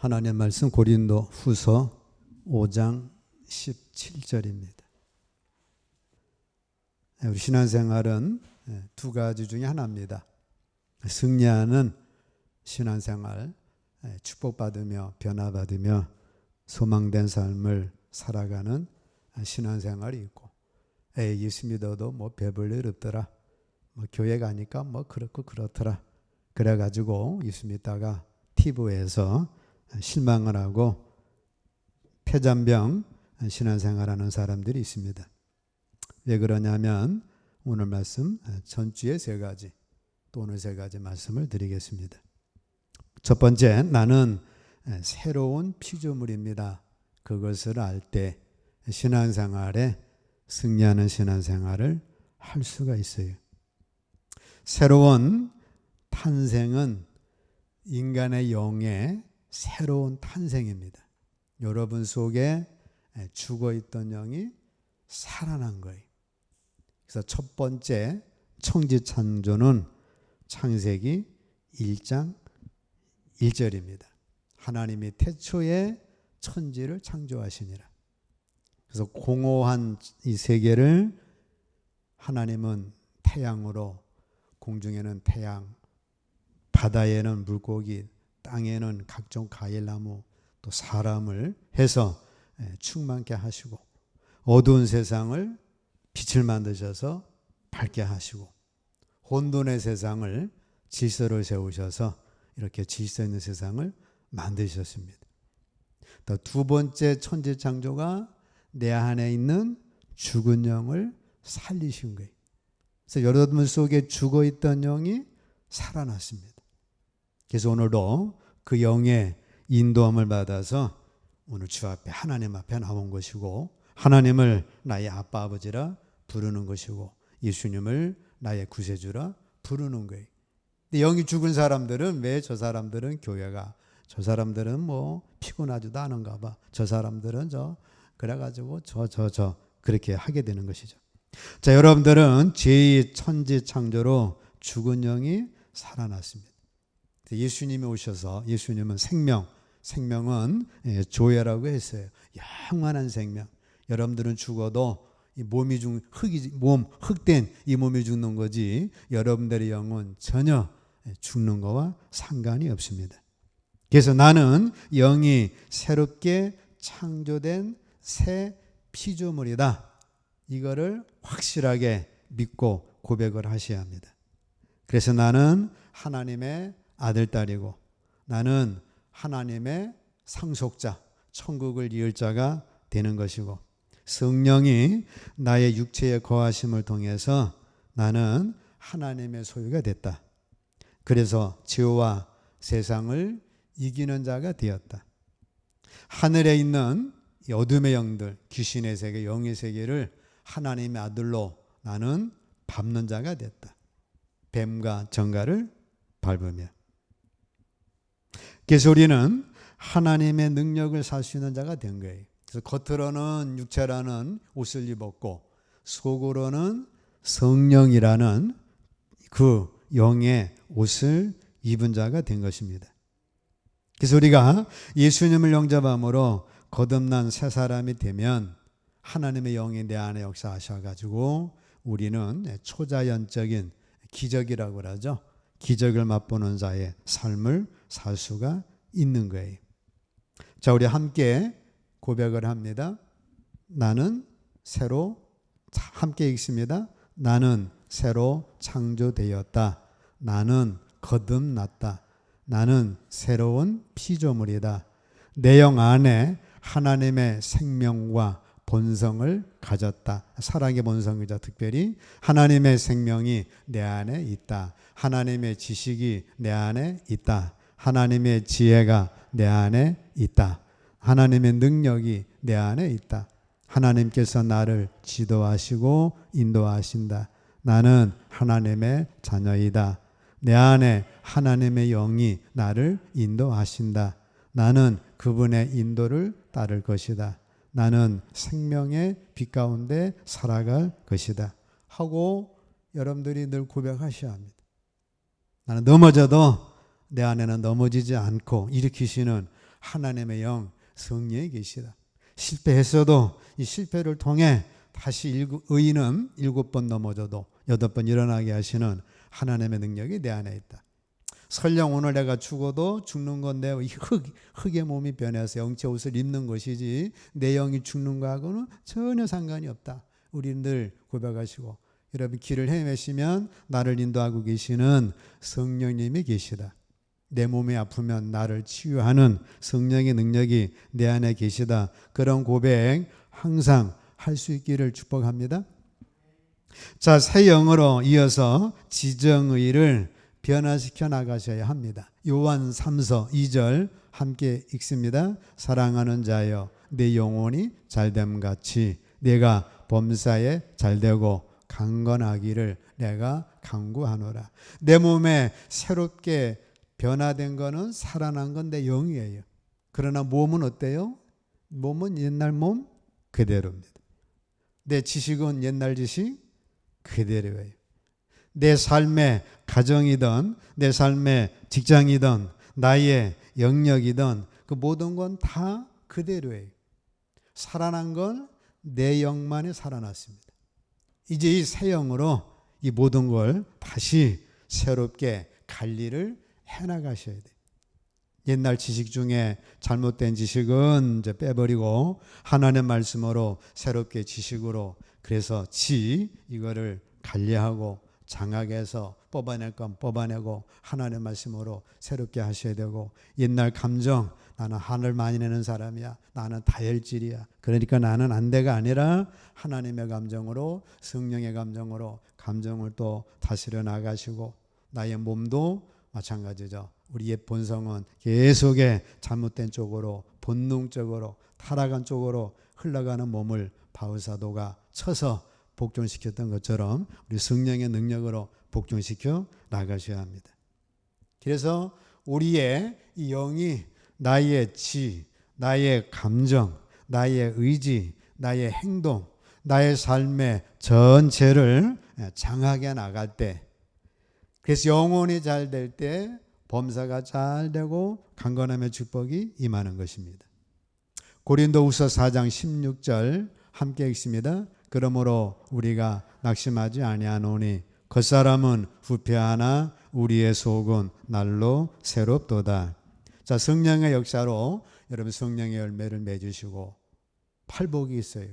하나님의 말씀 고린도 후서 5장 17절입니다. 우리 신앙생활은 두 가지 중에 하나입니다. 승리하는 신앙생활, 축복받으며 변화받으며 소망된 삶을 살아가는 신앙생활이 있고, 예수 믿어도 별 일 없더라, 교회 가니까 그렇고 그렇더라, 그래가지고 예수 믿다가 TV에서 실망을 하고 폐잔병 신앙생활하는 사람들이 있습니다. 왜 그러냐면 오늘 말씀 전주에 세 가지, 또 오늘 세 가지 말씀을 드리겠습니다. 첫 번째, 나는 새로운 피조물입니다. 그것을 알 때 신앙생활에 승리하는 신앙생활을 할 수가 있어요. 새로운 탄생은 인간의 영의 새로운 탄생입니다. 여러분 속에 죽어있던 영이 살아난 거예요. 그래서 첫 번째 천지창조는 창세기 1장 1절입니다. 하나님이 태초에 천지를 창조하시니라. 그래서 공허한 이 세계를 하나님은 태양으로, 공중에는 태양, 바다에는 물고기, 땅에는 각종 과일나무, 또 사람을 해서 충만케 하시고, 어두운 세상을 빛을 만드셔서 밝게 하시고, 혼돈의 세상을 질서를 세우셔서 이렇게 질서 있는 세상을 만드셨습니다. 또 두 번째 천지창조가 내 안에 있는 죽은 영을 살리신 거예요. 그래서 여러분 속에 죽어있던 영이 살아났습니다. 그래서 오늘도 그 영의 인도함을 받아서 오늘 주 앞에, 하나님 앞에 나온 것이고, 하나님을 나의 아빠 아버지라 부르는 것이고, 예수님을 나의 구세주라 부르는 거예요. 근데 영이 죽은 사람들은, 왜 저 사람들은 교회가, 저 사람들은 피곤하지도 않은가 봐, 저 사람들은 그래가지고 그렇게 하게 되는 것이죠. 자, 여러분들은 제2천지창조로 죽은 영이 살아났습니다. 예수님이 오셔서, 예수님은 생명은 조회라고 했어요. 영원한 생명. 여러분들은 죽어도 이 몸이 흙된 이 몸이 죽는 거지, 여러분들의 영은 전혀 죽는 거와 상관이 없습니다. 그래서 나는 영이 새롭게 창조된 새 피조물이다. 이거를 확실하게 믿고 고백을 하셔야 합니다. 그래서 나는 하나님의 아들, 딸이고, 나는 하나님의 상속자, 천국을 이을 자가 되는 것이고, 성령이 나의 육체에 거하심을 통해서 나는 하나님의 소유가 됐다. 그래서 죄와 세상을 이기는 자가 되었다. 하늘에 있는 어둠의 영들, 귀신의 세계, 영의 세계를 하나님의 아들로 나는 밟는 자가 됐다. 뱀과 정갈을 밟으며. 그래서 우리는 하나님의 능력을 살 수 있는 자가 된 거예요. 그래서 겉으로는 육체라는 옷을 입었고, 속으로는 성령이라는 그 영의 옷을 입은 자가 된 것입니다. 그래서 우리가 예수님을 영접함으로 거듭난 새 사람이 되면 하나님의 영이 내 안에 역사하셔가지고 우리는 초자연적인 기적이라고 하죠. 기적을 맛보는 자의 삶을 살 수가 있는 거예요. 자, 우리 함께 고백을 합니다. 나는 함께 읽습니다. 나는 새로 창조되었다. 나는 거듭났다. 나는 새로운 피조물이다. 내 영 안에 하나님의 생명과 본성을 가졌다. 사랑의 본성이자 특별히 하나님의 생명이 내 안에 있다. 하나님의 지식이 내 안에 있다. 하나님의 지혜가 내 안에 있다. 하나님의 능력이 내 안에 있다. 하나님께서 나를 지도하시고 인도하신다. 나는 하나님의 자녀이다. 내 안에 하나님의 영이 나를 인도하신다. 나는 그분의 인도를 따를 것이다. 나는 생명의 빛 가운데 살아갈 것이다. 하고 여러분들이 늘 고백하셔야 합니다. 나는 넘어져도 내 안에는 넘어지지 않고 일으키시는 하나님의 영 성령이 계시다. 실패했어도 이 실패를 통해 다시 의인은 7번 넘어져도 8번 일어나게 하시는 하나님의 능력이 내 안에 있다. 설령 오늘 내가 죽어도 죽는 건 내 흙의 몸이 변해서 영체 옷을 입는 것이지 내 영이 죽는 거하고는 전혀 상관이 없다. 우리는 늘 고백하시고, 여러분 길을 헤매시면 나를 인도하고 계시는 성령님이 계시다. 내 몸이 아프면 나를 치유하는 성령의 능력이 내 안에 계시다. 그런 고백 항상 할 수 있기를 축복합니다. 자, 새 영으로 이어서 지정의를 변화시켜 나가셔야 합니다. 요한 3서 2절 함께 읽습니다. 사랑하는 자여, 내 영혼이 잘됨같이 내가 범사에 잘되고 강건하기를 내가 강구하노라. 내 몸에 새롭게 변화된 거는 살아난 건 내 영이에요. 그러나 몸은 어때요? 몸은 옛날 몸 그대로입니다. 내 지식은 옛날 지식 그대로예요. 내 삶의 가정이든 내 삶의 직장이든 나의 영역이든 그 모든 건 다 그대로예요. 살아난 건 내 영만이 살아났습니다. 이제 이 새 영으로 이 모든 걸 다시 새롭게 관리를 해나가셔야 돼요. 옛날 지식 중에 잘못된 지식은 이제 빼버리고 하나님의 말씀으로 새롭게 지식으로, 그래서 이거를 관리하고 장하게 해서 뽑아낼 건 뽑아내고 하나님의 말씀으로 새롭게 하셔야 되고, 옛날 감정, 나는 화를 많이 내는 사람이야, 나는 다혈질이야, 그러니까 나는 안 돼가 아니라 하나님의 감정으로, 성령의 감정으로 감정을 또 다스려 나가시고, 나의 몸도 마찬가지죠. 우리의 본성은 계속에 잘못된 쪽으로, 본능적으로 타락한 쪽으로 흘러가는 몸을 바울사도가 쳐서 복종시켰던 것처럼 우리 성령의 능력으로 복종시켜 나가셔야 합니다. 그래서 우리의 이 영이 나의 나의 감정, 나의 의지, 나의 행동, 나의 삶의 전체를 장하게 나갈 때, 그래서 영혼이 잘 될 때 범사가 잘 되고 강건함의 축복이 임하는 것입니다. 고린도후서 4장 16절 함께 읽습니다. 그러므로 우리가 낙심하지 아니하노니 겉사람은 후패하나 우리의 속은 날로 새롭도다. 자, 성령의 역사로 여러분 성령의 열매를 맺으시고, 팔복이 있어요.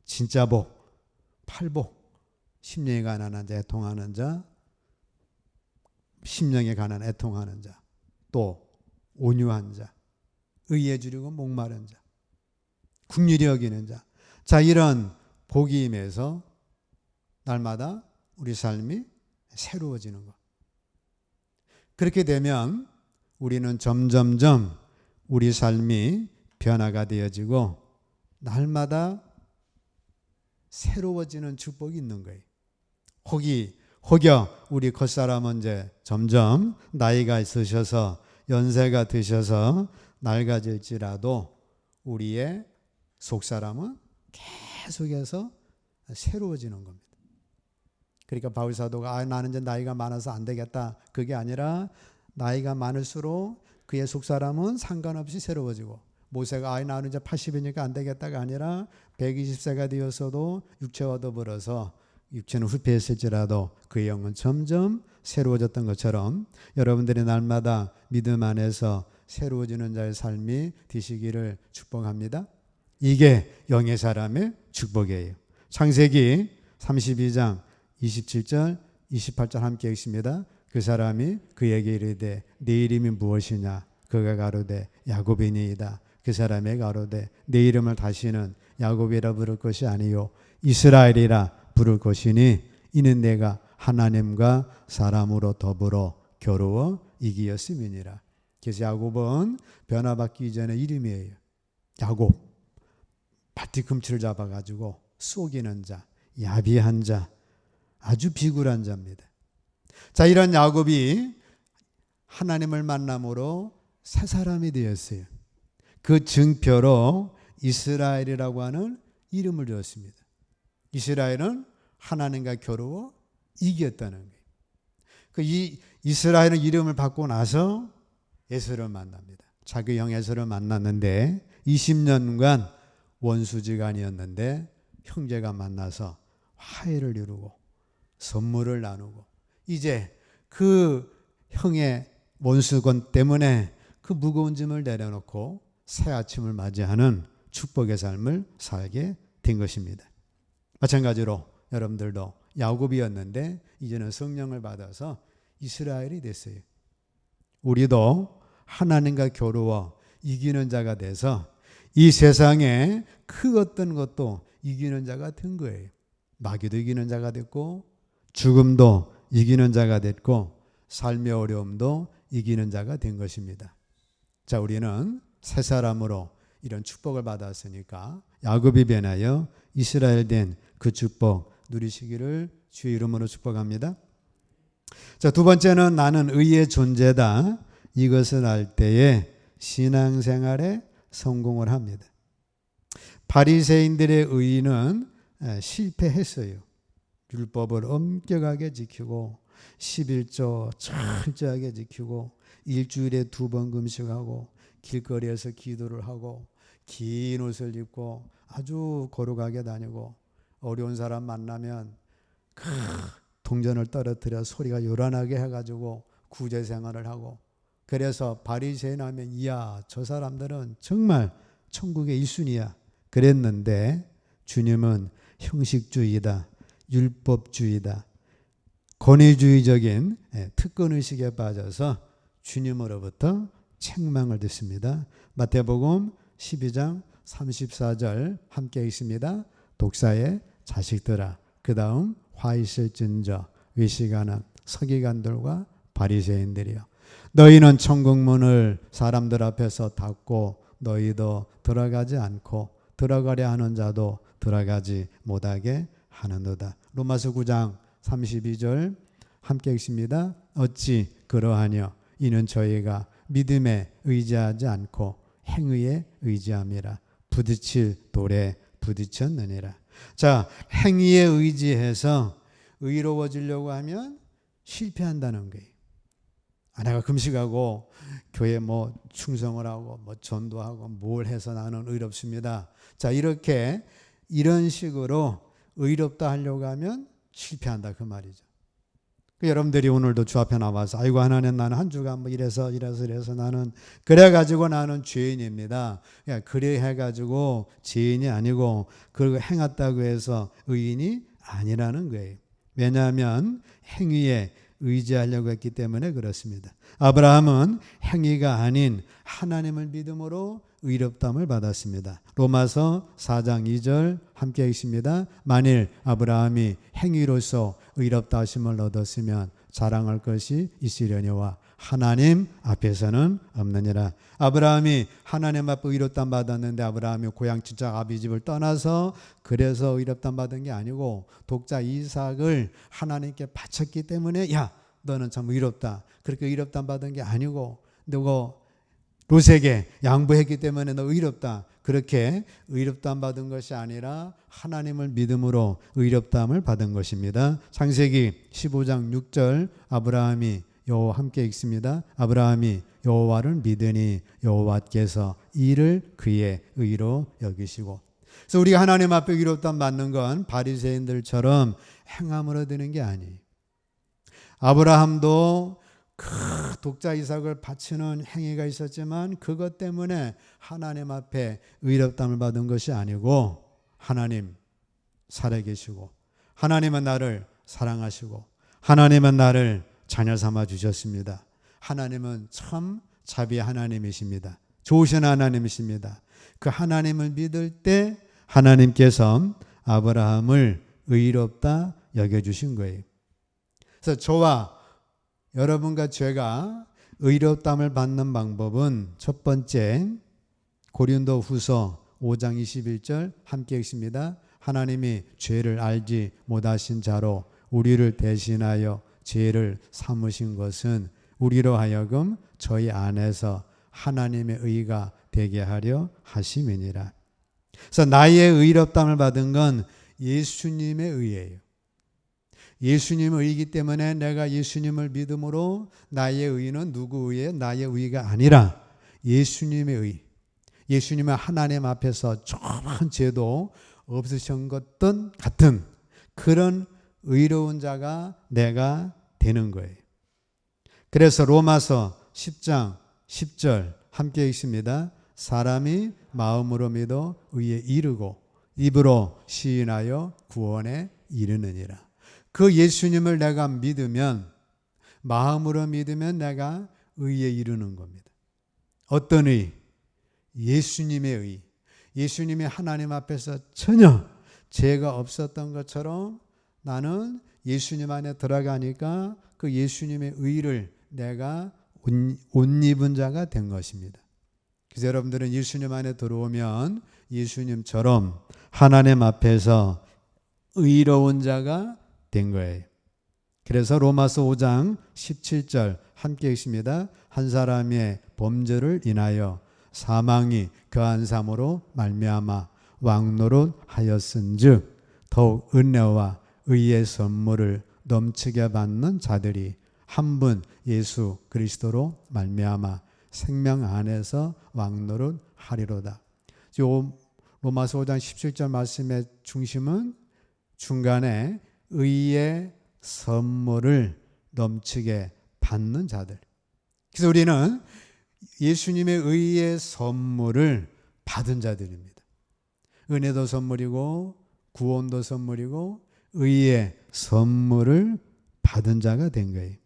진짜 복, 팔복. 심령에 가난한 자, 애통하는 자, 심령에 가난 애통하는 자, 또 온유한 자, 의에 주리고 목마른 자, 긍휼히 여기는 자. 자, 이런 복이 임해서 날마다 우리 삶이 새로워지는 것. 그렇게 되면 우리는 점점점 우리 삶이 변화가 되어지고 날마다 새로워지는 축복이 있는 거예요. 혹여 우리 겉사람은 이제 점점 나이가 있으셔서 연세가 드셔서 낡아질지라도 우리의 속사람은 계속해서 새로워지는 겁니다. 그러니까 바울사도가 나는 이제 나이가 많아서 안 되겠다, 그게 아니라 나이가 많을수록 그의 속사람은 상관없이 새로워지고, 모세가 나는 이제 80이니까 안 되겠다가 아니라 120세가 되었어도 육체와 더불어서 육체는 후패했을지라도 그의 영은 점점 새로워졌던 것처럼 여러분들이 날마다 믿음 안에서 새로워지는 자의 삶이 되시기를 축복합니다. 이게 영의 사람의 축복이에요. 창세기 32장 27절 28절 함께 읽습니다. 그 사람이 그에게 이르되 네 이름이 무엇이냐? 그가 가로되 야곱이니이다. 그 사람이 가로되 내 이름을 다시는 야곱이라 부를 것이 아니요 이스라엘이라 부를 것이니 이는 내가 하나님과 사람으로 더불어 겨루어 이기었음이니라. 그래서 야곱은 변화받기 전에 이름이에요. 야곱, 발뒤꿈치를 잡아가지고 속이는 자, 야비한 자, 아주 비굴한 자입니다. 자, 이런 야곱이 하나님을 만남으로 새 사람이 되었어요. 그 증표로 이스라엘이라고 하는 이름을 주었습니다. 이스라엘은 하나님과 겨루어 이겼다는 거예요. 이 이스라엘은 이름을 받고 나서 예수를 만납니다. 자기 형 에서를 만났는데 20년간 원수지간이었는데 형제가 만나서 화해를 이루고 선물을 나누고 이제 그 형의 원수건 때문에 그 무거운 짐을 내려놓고 새 아침을 맞이하는 축복의 삶을 살게 된 것입니다. 마찬가지로 여러분들도 야곱이었는데 이제는 성령을 받아서 이스라엘이 됐어요. 우리도 하나님과 겨루어 이기는 자가 돼서 이 세상에 그 어떤 것도 이기는 자가 된 거예요. 마귀도 이기는 자가 됐고 죽음도 이기는 자가 됐고 삶의 어려움도 이기는 자가 된 것입니다. 자, 우리는 새 사람으로 이런 축복을 받았으니까 야곱이 변하여 이스라엘 된 그 축복 누리시기를 주의 이름으로 축복합니다. 자, 두 번째는 나는 의의 존재다. 이것을 알 때에 신앙생활에 성공을 합니다. 바리새인들의 의는 실패했어요. 율법을 엄격하게 지키고 11조 철저하게 지키고 일주일에 2번 금식하고 길거리에서 기도를 하고 긴 옷을 입고 아주 거룩하게 다니고 어려운 사람 만나면 동전을 떨어뜨려 소리가 요란하게 해가지고 구제 생활을 하고 그래서 바리새인 하면 이야 저 사람들은 정말 천국의 1순위야 그랬는데 주님은 형식주의다, 율법주의다, 권위주의적인 특권의식에 빠져서 주님으로부터 책망을 듣습니다. 마태복음 12장 34절 함께 읽습니다. 독사의 자식들아 그 다음 화 있을진저 외시가나 서기관들과 바리새인들이여 너희는 천국문을 사람들 앞에서 닫고 너희도 들어가지 않고 들어가려 하는 자도 들어가지 못하게 하는도다. 로마서 9장 32절 함께 읽습니다. 어찌 그러하뇨 이는 저희가 믿음에 의지하지 않고 행위에 의지함이라 부딪힐 돌에 부딪혔느니라. 자, 행위에 의지해서 의로워지려고 하면 실패한다는 거예요. 내가 금식하고 교회 충성을 하고 전도하고 뭘 해서 나는 의롭습니다. 자, 이런 식으로 의롭다 하려고 하면 실패한다 그 말이죠. 여러분들이 오늘도 주 앞에 나와서 아이고 하나님 나는 한 주간 이래서 나는 그래가지고 나는 죄인입니다. 그래 해가지고 죄인이 아니고 그걸 행했다고 해서 의인이 아니라는 거예요. 왜냐하면 행위에 의지하려고 했기 때문에 그렇습니다. 아브라함은 행위가 아닌 하나님을 믿음으로 의롭다함을 받았습니다. 로마서 4장 2절 함께 읽습니다. 만일 아브라함이 행위로서 의롭다 하심을 얻었으면 자랑할 것이 있으려니와 하나님 앞에서는 없느니라. 아브라함이 하나님 앞에 의롭다함 받았는데 아브라함이 고향 친척 아비 집을 떠나서 그래서 의롭다함 받은 게 아니고 독자 이삭을 하나님께 바쳤기 때문에 야 너는 참 의롭다 그렇게 의롭다함 받은 게 아니고 너가 롯에게 양보했기 때문에 너 의롭다 그렇게 의롭다함 받은 것이 아니라 하나님을 믿음으로 의롭다함을 받은 것입니다. 창세기 15장 6절 아브라함이 여호와 함께 읽습니다. 아브라함이 여호와를 믿으니 여호와께서 이를 그의 의로 여기시고. 그래서 우리가 하나님 앞에 의롭다함 받는 건 바리새인들처럼 행함으로 되는 게 아니에요. 아브라함도 그 독자 이삭을 바치는 행위가 있었지만 그것 때문에 하나님 앞에 의롭다함을 받은 것이 아니고 하나님 살아계시고 하나님은 나를 사랑하시고 하나님은 나를 자녀 삼아 주셨습니다. 하나님은 참 자비의 하나님이십니다. 좋으신 하나님이십니다. 그 하나님을 믿을 때 하나님께서 아브라함을 의롭다 여겨주신 거예요. 그래서 저와 여러분과 제가 의롭다함을 받는 방법은 첫 번째 고린도 후서 5장 21절 함께 읽습니다. 하나님이 죄를 알지 못하신 자로 우리를 대신하여 죄를 삼으신 것은 우리로 하여금 저희 안에서 하나님의 의가 되게 하려 하심이니라. 그래서 나의 의롭다함을 받은 건 예수님의 의예요. 예수님의 의이기 때문에 내가 예수님을 믿음으로 나의 의는 누구 의예요? 나의 의가 아니라 예수님의 의, 예수님의 하나님 앞에서 조그만 죄도 없으신 것던 같은 그런 의로운 자가 내가 되는 거예요. 그래서 로마서 10장 10절 함께 읽습니다. 사람이 마음으로 믿어 의에 이르고 입으로 시인하여 구원에 이르느니라. 그 예수님을 내가 믿으면, 마음으로 믿으면 내가 의에 이르는 겁니다. 어떤 의? 예수님의 의. 예수님이 하나님 앞에서 전혀 죄가 없었던 것처럼 나는 예수님 안에 들어가니까 그 예수님의 의를 내가 옷 입은 자가 된 것입니다. 그래서 여러분들은 예수님 안에 들어오면 예수님처럼 하나님 앞에서 의로운 자가 된 거예요. 그래서 로마서 5장 17절 함께 읽습니다. 한 사람의 범죄를 인하여 사망이 그한 삶으로 말미암아 왕노릇 하였은즉 더욱 은혜와 의의 선물을 넘치게 받는 자들이 한 분 예수 그리스도로 말미암아 생명 안에서 왕노릇 하리로다. 로마서 5장 17절 말씀의 중심은 중간에 의의 선물을 넘치게 받는 자들. 그래서 우리는 예수님의 의의 선물을 받은 자들입니다. 은혜도 선물이고 구원도 선물이고 의의 선물을 받은 자가 된 거예요.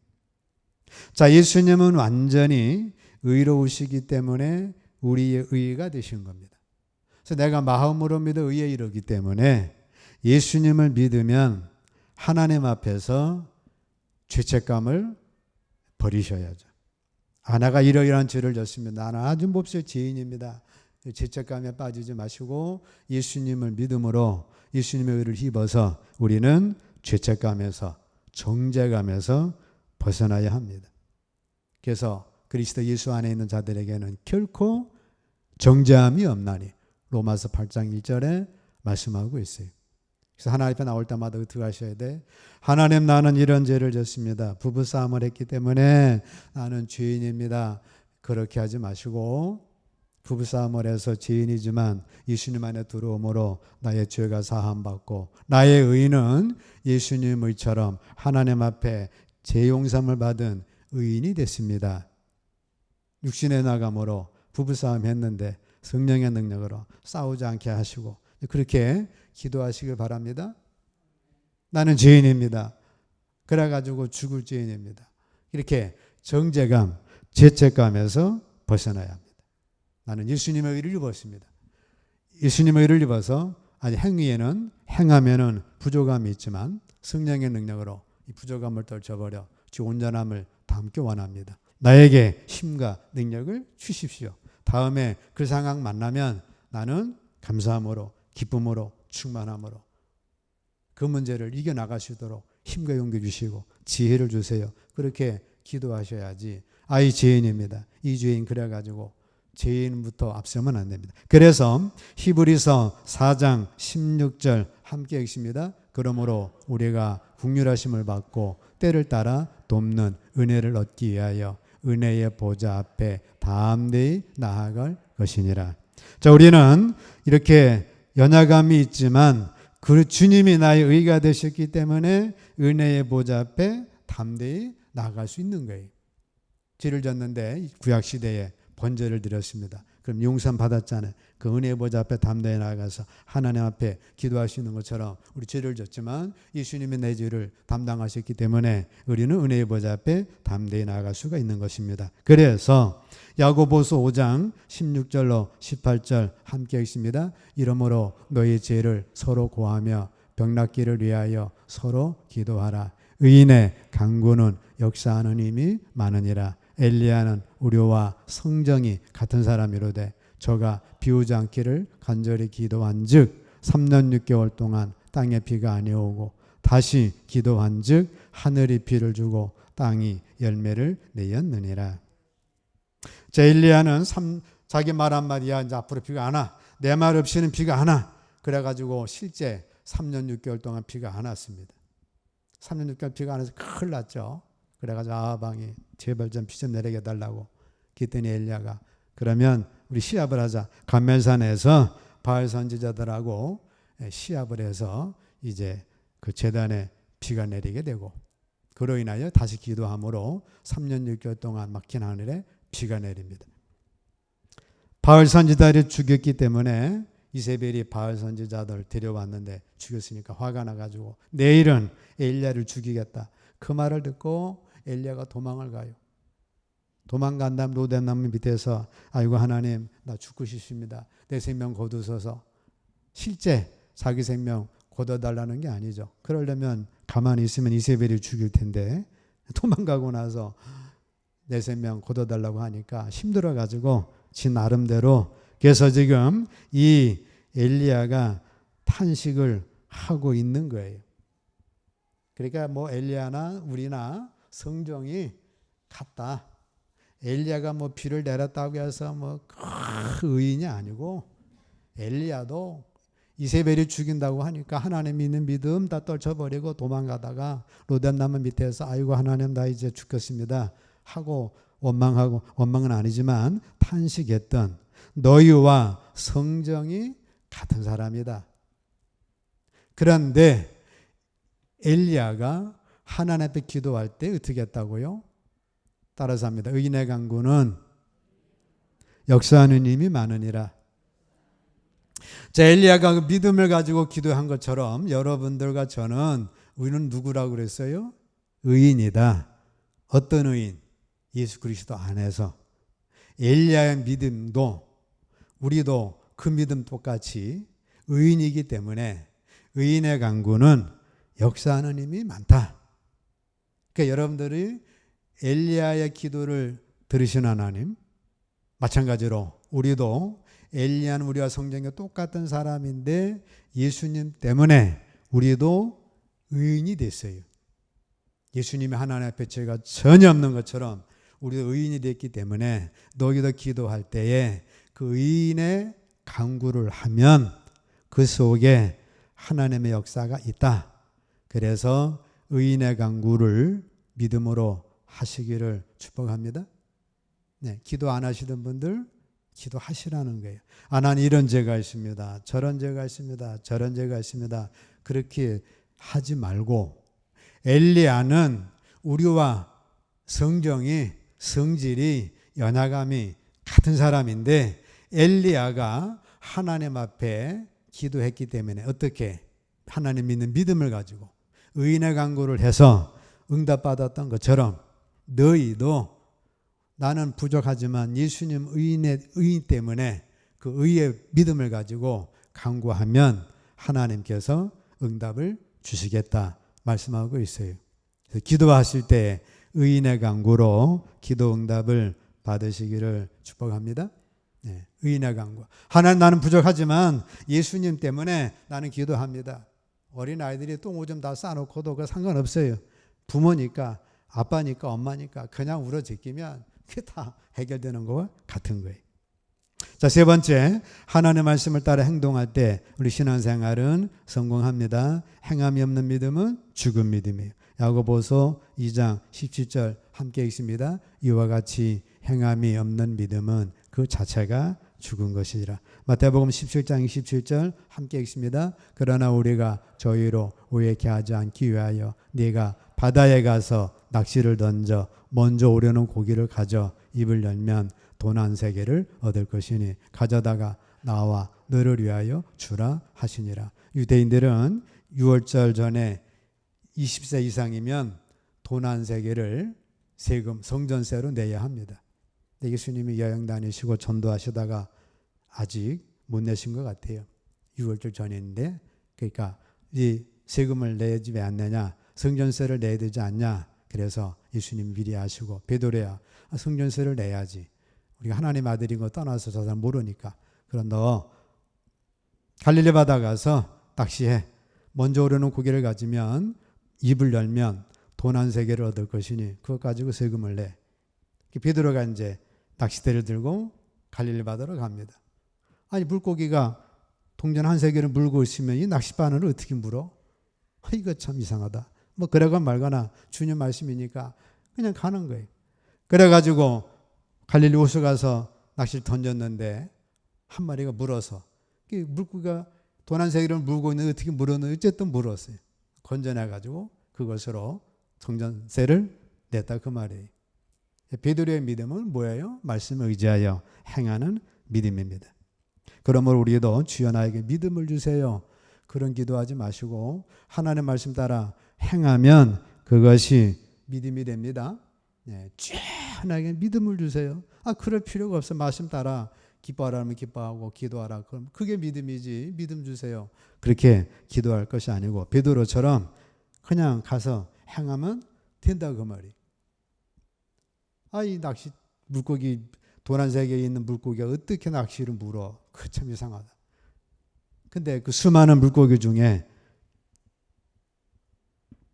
자, 예수님은 완전히 의로우시기 때문에 우리의 의가 되신 겁니다. 그래서 내가 마음으로 믿어 의에 이르기 때문에 예수님을 믿으면 하나님 앞에서 죄책감을 버리셔야죠. 내가 이러이러한 죄를 졌습니다. 나는 아주 몹시 죄인입니다. 죄책감에 빠지지 마시고 예수님을 믿음으로 예수님의 의를 입어서 우리는 죄책감에서, 정죄감에서 벗어나야 합니다. 그래서 그리스도 예수 안에 있는 자들에게는 결코 정죄함이 없나니 로마서 8장 1절에 말씀하고 있어요. 그래서 하나님 앞에 나올 때마다 어떻게 하셔야 돼? 하나님, 나는 이런 죄를 졌습니다. 부부싸움을 했기 때문에 나는 죄인입니다. 그렇게 하지 마시고 부부싸움을 해서 죄인이지만 예수님 안에 들어옴으로 나의 죄가 사함받고 나의 의는 예수님 의처럼 하나님 앞에 죄용삼을 받은 의인이 됐습니다. 육신의 나감으로 부부싸움 했는데 성령의 능력으로 싸우지 않게 하시고 그렇게 기도하시길 바랍니다. 나는 죄인입니다. 그래가지고 죽을 죄인입니다. 이렇게 정죄감, 죄책감에서 벗어나야 합니다. 나는 예수님의 의를 입었습니다. 예수님의 의를 입어서 아니 행하면은 부족함이 있지만 성령의 능력으로 이 부족함을 떨쳐버려 주 온전함을 담기 원합니다. 나에게 힘과 능력을 주십시오. 다음에 그 상황 만나면 나는 감사함으로 기쁨으로 충만함으로 그 문제를 이겨나갈 수 있도록 힘과 용기 주시고 지혜를 주세요. 그렇게 기도하셔야지. 이 죄인입니다. 이 죄인 그래가지고 죄인부터 앞서면 안 됩니다. 그래서 히브리서 4장 16절 함께 읽습니다. 그러므로 우리가 긍휼하심을 받고 때를 따라 돕는 은혜를 얻기 위하여 은혜의 보좌 앞에 담대히 나아갈 것이니라. 자, 우리는 이렇게 연약함이 있지만 그 주님이 나의 의가 되셨기 때문에 은혜의 보좌 앞에 담대히 나아갈 수 있는 거예요. 죄를 졌는데 구약시대에 번제를 드렸습니다. 그럼 용서 받았잖아요. 그 은혜의 보좌 앞에 담대히 나아가서 하나님 앞에 기도할 수 있는 것처럼 우리 죄를 졌지만 예수님이 내 죄를 담당하셨기 때문에 우리는 은혜의 보좌 앞에 담대히 나아갈 수가 있는 것입니다. 그래서 야고보서 5장 16절로 18절 함께 읽습니다. 이러므로 너희 죄를 서로 고하며 병낫기를 위하여 서로 기도하라. 의인의 간구는 역사하는 힘이 많으니라. 엘리야는 우리와 성정이 같은 사람이로되 저가 비우지 않기를 간절히 기도한 즉 3년 6개월 동안 땅에 비가 아니오고 다시 기도한 즉 하늘이 비를 주고 땅이 열매를 내었느니라. 자, 엘리야는 자기 말 한마디야 이제 앞으로 비가 안 와. 내 말 없이는 비가 안 와. 그래가지고 실제 3년 6개월 동안 비가 안 왔습니다. 3년 6개월 비가 안 와서 큰일 났죠. 그래가지고 아하방이 제발 좀 비 좀 내리게 달라고 그랬더니 엘리야가 그러면 우리 시합을 하자. 감멜산에서 바알 선지자들하고 시합을 해서 이제 그 제단에 비가 내리게 되고, 그로 인하여 다시 기도함으로 3년 6개월 동안 막힌 하늘에 비가 내립니다. 바알 선지자를 죽였기 때문에 이세벨이 바알 선지자들 데려왔는데 죽였으니까 화가 나가지고 내일은 엘리야를 죽이겠다. 그 말을 듣고 엘리야가 도망을 가요. 도망간 다음 로뎀나무 밑에서 아이고 하나님 나 죽고 싶습니다. 내 생명 거두소서. 실제 자기 생명 거둬달라는 게 아니죠. 그러려면 가만히 있으면 이세벨이 죽일 텐데 도망가고 나서 내 생명 거둬달라고 하니까 힘들어가지고 지 나름대로, 그래서 지금 이 엘리야가 탄식을 하고 있는 거예요. 그러니까 뭐 엘리야나 우리나 성정이 같다. 엘리야가 뭐 비를 내렸다고 해서 뭐 의인이 아니고, 엘리야도 이세벨이 죽인다고 하니까 하나님 믿는 믿음 다 떨쳐버리고 도망가다가 로뎀나무 밑에서 아이고 하나님 나 이제 죽겠습니다 하고 원망은 아니지만 탄식했던 너희와 성정이 같은 사람이다. 그런데 엘리야가 하나님 앞에 기도할 때 어떻게 했다고요? 따라서 합니다. 의인의 간구는 역사하는 힘이 많으니라. 자, 엘리야가 믿음을 가지고 기도한 것처럼 여러분들과 저는 우리는 누구라고 그랬어요? 의인이다. 어떤 의인? 예수 그리스도 안에서. 엘리야의 믿음도 우리도 그 믿음 똑같이 의인이기 때문에 의인의 간구는 역사하는 힘이 많다. 그러니까 여러분들이 엘리야의 기도를 들으신 하나님, 마찬가지로 우리도 엘리야는 우리와 성경에 똑같은 사람인데 예수님 때문에 우리도 의인이 됐어요. 예수님이 하나님 앞에 죄가 전혀 없는 것처럼 우리도 의인이 됐기 때문에 너희도 기도할 때에 그 의인의 간구를 하면 그 속에 하나님의 역사가 있다. 그래서 의인의 간구를 믿음으로 하시기를 축복합니다. 네, 기도 안 하시던 분들 기도하시라는 거예요. 아, 난 이런 죄가 있습니다. 저런 죄가 있습니다. 저런 죄가 있습니다. 그렇게 하지 말고, 엘리야는 우리와 성정이 성질이 연하감이 같은 사람인데 엘리야가 하나님 앞에 기도했기 때문에 어떻게 하나님 믿는 믿음을 가지고 의인의 간구를 해서 응답받았던 것처럼 너희도 나는 부족하지만 예수님 의인 때문에 그 의의 믿음을 가지고 간구하면 하나님께서 응답을 주시겠다 말씀하고 있어요. 그래서 기도하실 때 의인의 간구로 기도 응답을 받으시기를 축복합니다. 네, 의인의 간구. 하나님 나는 부족하지만 예수님 때문에 나는 기도합니다. 어린아이들이 똥 오줌 다 싸놓고도 그 상관없어요. 부모니까 아빠니까 엄마니까 그냥 울어 제끼면 그게 다 해결되는 거와 같은 거예요. 자, 세 번째, 하나님의 말씀을 따라 행동할 때 우리 신앙생활은 성공합니다. 행함이 없는 믿음은 죽은 믿음이에요. 야고보서 2장 17절 함께 읽습니다. 이와 같이 행함이 없는 믿음은 그 자체가 죽은 것이라. 마태복음 17장 27절 함께 읽습니다. 그러나 우리가 저희로 오해케 하지 않기 위하여 네가 바다에 가서 낚시를 던져 먼저 오려는 고기를 가져 입을 열면 돈 한 세개를 얻을 것이니 가져다가 나와 너를 위하여 주라 하시니라. 유대인들은 6월절 전에 20세 이상이면 돈 한 세개를 세금 성전세로 내야 합니다. 예수님이 여행 다니시고 전도하시다가 아직 못 내신 것 같아요. 6월절 전인데, 그러니까 이 세금을 내지 왜 안 내냐? 성전세를 내야 되지 않냐? 그래서 예수님 미리 하시고 베드로야 성전세를 내야지. 우리가 하나님 아들인 거 떠나서 저 사람 모르니까. 그럼 너 갈릴리 바다 가서 낚시해. 먼저 오르는 고기를 가지면 입을 열면 돈 한 세개를 얻을 것이니 그것 가지고 세금을 내. 베드로가 이제 낚싯대를 들고 갈릴리 바다로 갑니다. 아니 물고기가 동전 한 세개를 물고 있으면 이 낚싯바늘을 어떻게 물어? 이거 참 이상하다. 뭐 그러건 말거나 주님 말씀이니까 그냥 가는 거예요. 그래가지고 갈릴리 호수 가서 낚시를 던졌는데 한 마리가 물어서 물고기가 돈 한 세개를 물고 있는데 어떻게 물었는지 어쨌든 물었어요. 건져내가지고 그것으로 성전세를 냈다 그 말이에요. 베드로의 믿음은 뭐예요? 말씀을 의지하여 행하는 믿음입니다. 그러므로 우리도 주여 나에게 믿음을 주세요. 그런 기도하지 마시고 하나님의 말씀 따라 행하면 그것이 믿음이 됩니다. 주여 나에게 믿음을 주세요. 그럴 필요가 없어. 말씀 따라 기뻐하라 하면 기뻐하고 기도하라 그럼 그게 믿음이지. 믿음 주세요. 그렇게 기도할 것이 아니고 베드로처럼 그냥 가서 행하면 된다 그 말이. 이 낚시 물고기 도난세계에 있는 물고기가 어떻게 낚시를 물어? 그 참 이상하다. 근데 그 수많은 물고기 중에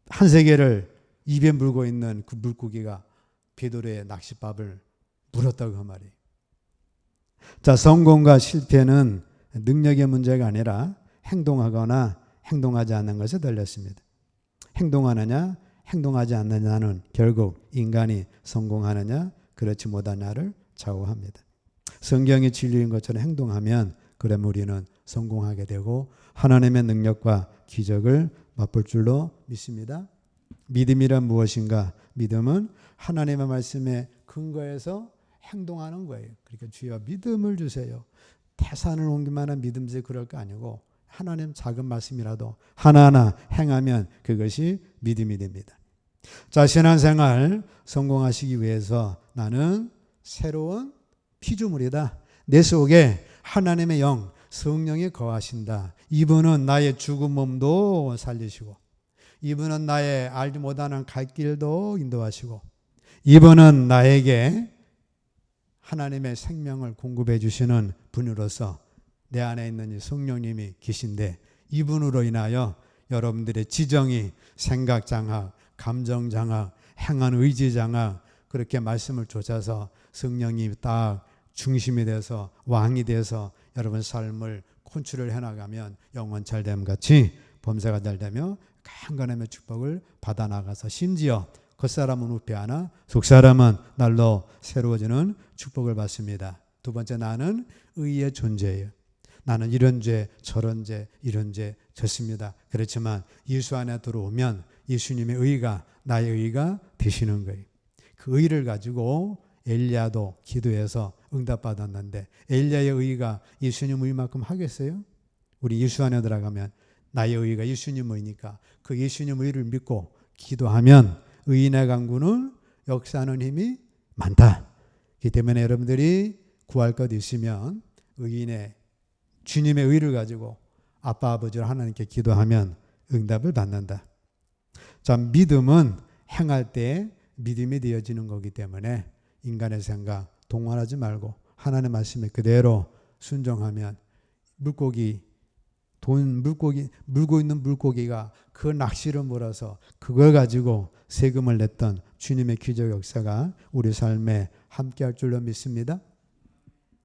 한 세계를 입에 물고 있는 그 물고기가 베드로의 낚싯밥을 물었다고 그 말이. 자, 성공과 실패는 능력의 문제가 아니라 행동하거나 행동하지 않는 것에 달렸습니다. 행동하느냐 행동하지 않느냐는 결국 인간이 성공하느냐 그렇지 못하냐를 좌우합니다. 성경이 진리인 것처럼 행동하면 그러면 우리는 성공하게 되고 하나님의 능력과 기적을 맛볼 줄로 믿습니다. 믿음이란 무엇인가? 믿음은 하나님의 말씀에 근거해서 행동하는 거예요. 그러니까 주여 믿음을 주세요. 태산을 옮길 만한 믿음지 그럴 거 아니고 하나님 작은 말씀이라도 하나하나 행하면 그것이 믿음이 됩니다. 자, 신앙생활 성공하시기 위해서 나는 새로운 피조물이다. 내 속에 하나님의 영, 성령이 거하신다. 이분은 나의 죽은 몸도 살리시고 이분은 나의 알지 못하는 갈 길도 인도하시고 이분은 나에게 하나님의 생명을 공급해 주시는 분으로서 내 안에 있는 이 성령님이 계신데 이분으로 인하여 여러분들의 지정이 생각 장악, 감정 장악, 행한 의지 장악 그렇게 말씀을 쫓아서 성령이 딱 중심이 돼서 왕이 돼서 여러분 삶을 컨트롤 해나가면 영원 잘됨 같이 범사가 잘되며 강건함의 축복을 받아 나가서 심지어 겉사람은 후패하나 속사람은 날로 새로워지는 축복을 받습니다. 두 번째, 나는 의의 존재예요. 나는 이런 죄 저런 죄 이런 죄 졌습니다. 그렇지만 예수 안에 들어오면 예수님의 의가 나의 의가 되시는 거예요. 그 의를 가지고 엘리야도 기도해서 응답받았는데 엘리야의 의가 예수님 의만큼 하겠어요? 우리 예수 안에 들어가면 나의 의가 예수님 의니까 그 예수님 의를 믿고 기도하면 의인의 강구는 역사하는 힘이 많다. 그렇기 때문에 여러분들이 구할 것 있으면 의인의 주님의 의를 가지고 아빠 아버지를 하나님께 기도하면 응답을 받는다. 자, 믿음은 행할 때 믿음이 되어지는 거기 때문에 인간의 생각 동원하지 말고 하나님의 말씀에 그대로 순종하면 물고 있는 물고기가 그 낚시를 몰아서 그걸 가지고 세금을 냈던 주님의 기적 역사가 우리 삶에 함께할 줄로 믿습니다.